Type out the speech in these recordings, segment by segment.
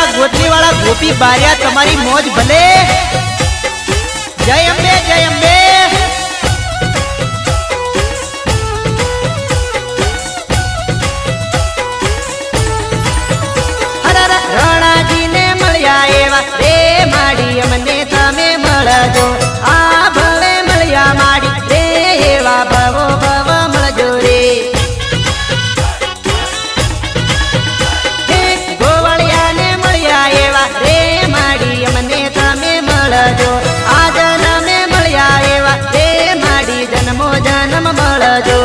મારા ગોતલી વાળા ગોપી બારિયા તમારી મોજ ભલે। જય અંબે જય અંબે। રણાજી ને મળ્યા એવા રે માડી અમને તમે મળજો આ ભવે મળ્યા માડી રે એવા ભવો ભવ મળજો રે। ગોવાળિયા ને મળ્યા એવા રે માડી અમને તમે મળજો આ જન્મે મળ્યા એવા રે માડી જન્મો જન્મ મળજો।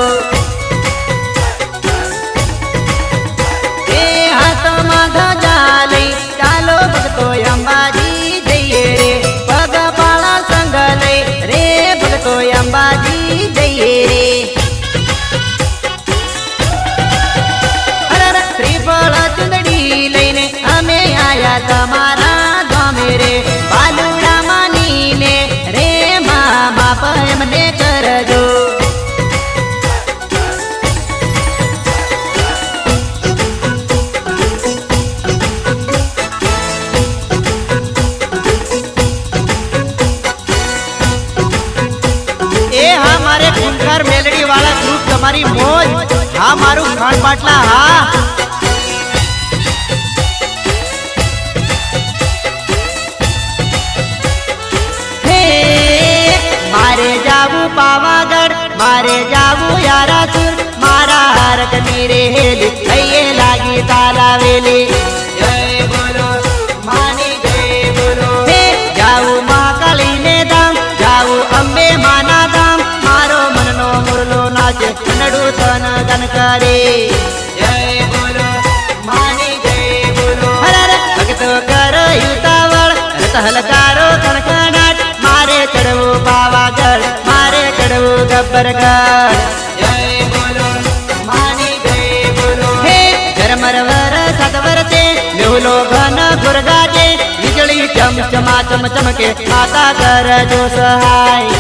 અંબાજી જઈએ રે અરે શ્રીફળ ચુંદડી લઈને અમે આયા તમારા ગામે રે બાલુડા માનીને રે મા બાપ એમને કરજો। हाँ मारे खुंखार मेलडी वाला ग्रुप तुम्हारी मौज हाँ मारू खान पाटला हाँ हे मारे जावू पावागढ़ मारे जावू यारासुर मारा हरक नीरे हेली ये लागी ताला वेली जय बोलो मानी जय बोलो हे जावू महाकाली ने दाम जावू अंबे माना दाम मारो मननो मुरलो नाचे कन्नडू तन गन करे जय बोलो मानी जय बोलो हर भगत कर युतावळ रत हलकारो कणकणाट मारे चढ़वू पावागढ़ मारे चढ़वू गब्बरगढ़ जय बोलो मानी जय बोलो हे झरमरवर सतवरते मेहुलो घन गुरगाजे बिजली चम चमा चम चमके माता कर जो सहाय।